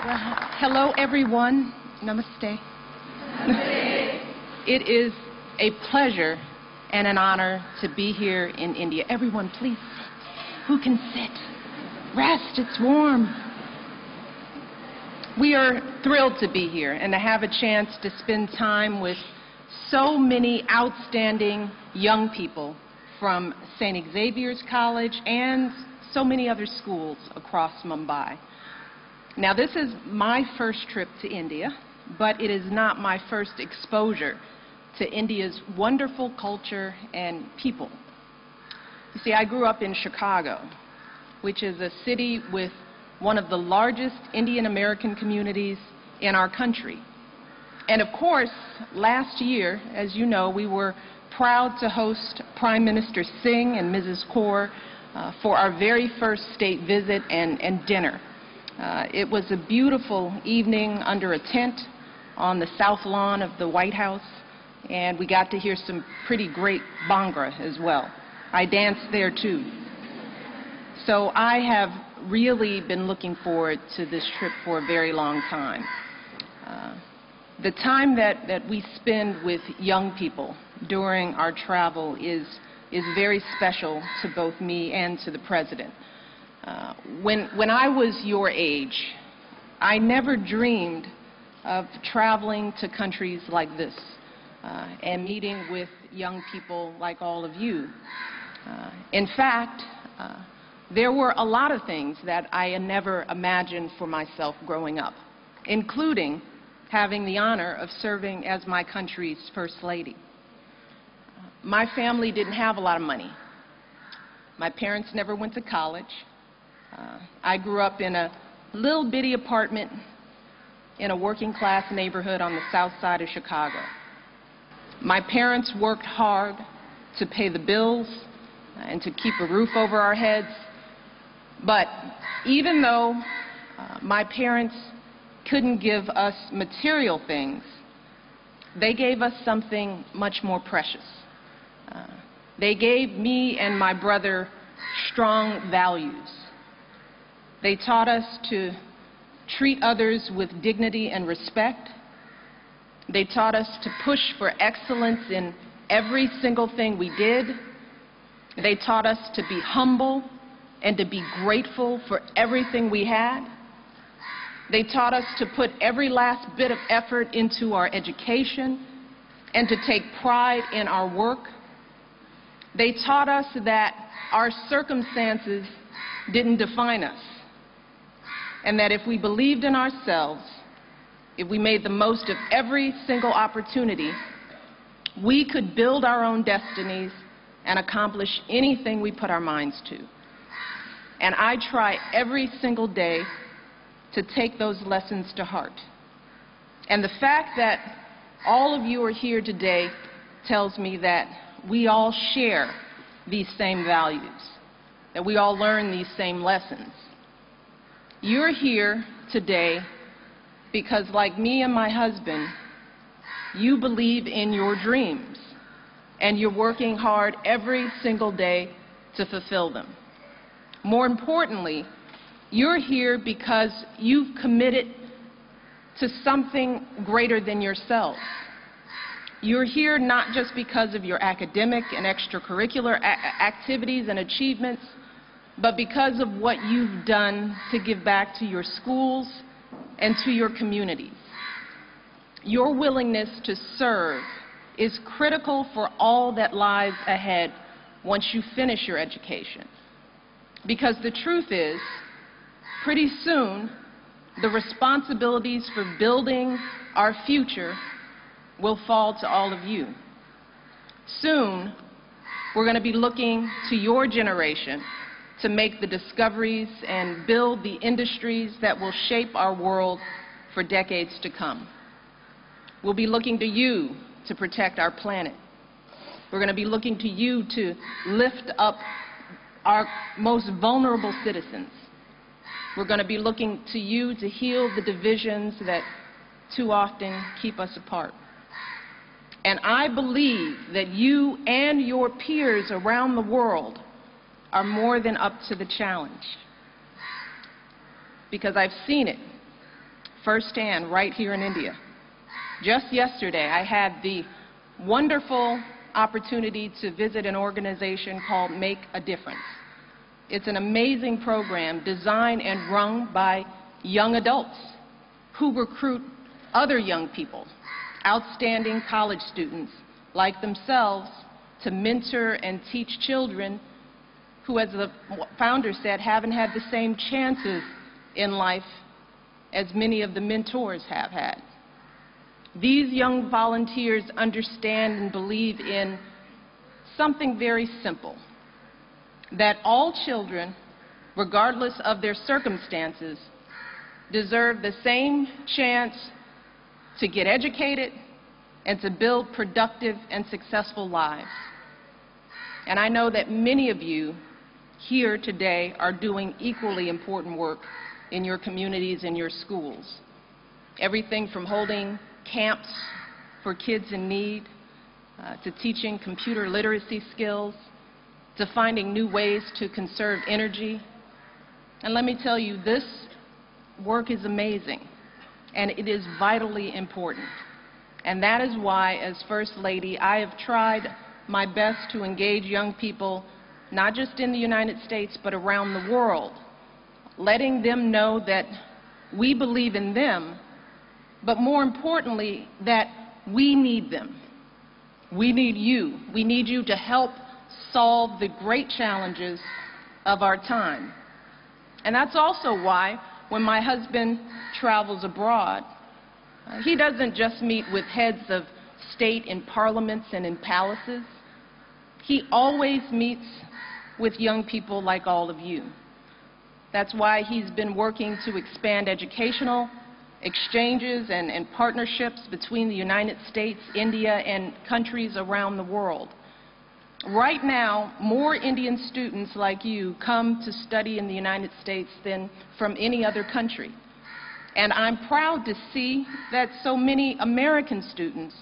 Well, hello, everyone. Namaste. It is a pleasure and an honor to be here in India. Everyone, please sit. Who can sit? Rest. It's warm. We are thrilled to be here and to have a chance to spend time with so many outstanding young people from ST.XAVIER's College and so many other schools across Mumbai. Now, this is my first trip to India, but it is not my first exposure to India's wonderful culture and people. You see, I grew up in Chicago, which is a city with one of the largest Indian American communities in our country. And of course, last year, as you know, we were proud to host Prime Minister Singh and Mrs. Kaur for our very first state visit and dinner. It was a beautiful evening under a tent on the south lawn of the White House, and we got to hear some pretty great Bhangra as well. I danced there too. So I have really been looking forward to this trip for a very long time. The time that we spend with young people during our travel is very special to both me and to the President. When I was your age, I never dreamed of traveling to countries like this and meeting with young people like all of you. In fact, there were a lot of things that I never imagined for myself growing up, including having the honor of serving as my country's First Lady. My family didn't have a lot of money. My parents never went to college. I grew up in a little bitty apartment in a working class neighborhood on the south side of Chicago. My parents worked hard to pay the bills and to keep a roof over our heads. But even though my parents couldn't give us material things, they gave us something much more precious. They gave me and my brother strong values. They taught us to treat others with dignity and respect. They taught us to push for excellence in every single thing we did. They taught us to be humble and to be grateful for everything we had. They taught us to put every last bit of effort into our education and to take pride in our work. They taught us that our circumstances didn't define us, and that if we believed in ourselves, if we made the most of every single opportunity, we could build our own destinies and accomplish anything we put our minds to. And I try every single day to take those lessons to heart. And the fact that all of you are here today tells me that we all share these same values, that we all learn these same lessons. You're here today because, like me and my husband, you believe in your dreams, and you're working hard every single day to fulfill them. More importantly, you're here because you've committed to something greater than yourself. You're here not just because of your academic and extracurricular activities and achievements, but because of what you've done to give back to your schools and to your communities. Your willingness to serve is critical for all that lies ahead once you finish your education. Because the truth is, pretty soon, the responsibilities for building our future will fall to all of you. Soon, we're going to be looking to your generation to make the discoveries and build the industries that will shape our world for decades to come. We'll be looking to you to protect our planet. We're going to be looking to you to lift up our most vulnerable citizens. We're going to be looking to you to heal the divisions that too often keep us apart. And I believe that you and your peers around the world are more than up to the challenge. Because I've seen it. firsthand right here in India. Just yesterday, I had the wonderful opportunity to visit an organization called Make a Difference. It's an amazing program designed and run by young adults who recruit other young people, outstanding college students like themselves, to mentor and teach children who, as the founder said, haven't had the same chances in life as many of the mentors have had. These young volunteers understand and believe in something very simple, that all children, regardless of their circumstances, deserve the same chance to get educated and to build productive and successful lives. And I know that many of you here today are doing equally important work in your communities and your schools. Everything from holding camps for kids in need, to teaching computer literacy skills, to finding new ways to conserve energy. And let me tell you, this work is amazing, and it is vitally important. And that is why, as First Lady, I have tried my best to engage young people, not just in the United States, but around the world, letting them know that we believe in them, but more importantly, that we need them. We need you. We need you to help solve the great challenges of our time. And that's also why, when my husband travels abroad, he doesn't just meet with heads of state in parliaments and in palaces. He always meets with young people like all of you. That's why he's been working to expand educational exchanges and partnerships between the United States, India, and countries around the world. Right now, more Indian students like you come to study in the United States than from any other country. And I'm proud to see that so many American students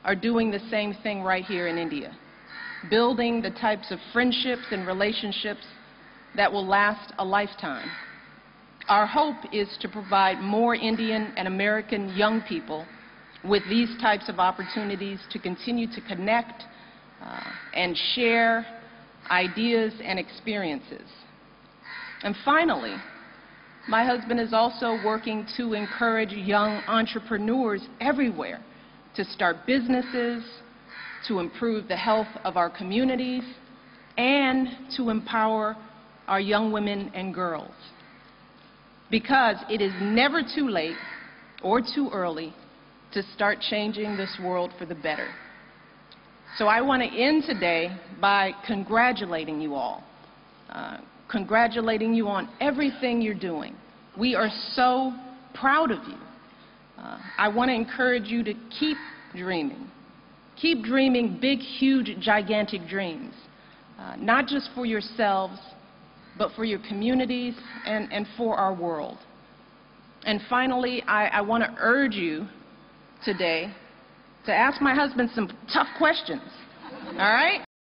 are doing the same thing right here in India, building the types of friendships and relationships that will last a lifetime. Our hope is to provide more Indian and American young people with these types of opportunities to continue to connect and share ideas and experiences. And finally, my husband is also working to encourage young entrepreneurs everywhere to start businesses, to improve the health of our communities, and to empower our young women and girls. Because it is never too late or too early to start changing this world for the better. So I want to end today by congratulating you all. Congratulating you on everything you're doing. We are so proud of you. I want to encourage you to keep dreaming. Keep dreaming big, huge, gigantic dreams, not just for yourselves, but for your communities and for our world. And finally, I want to urge you today to ask my husband some tough questions, all right?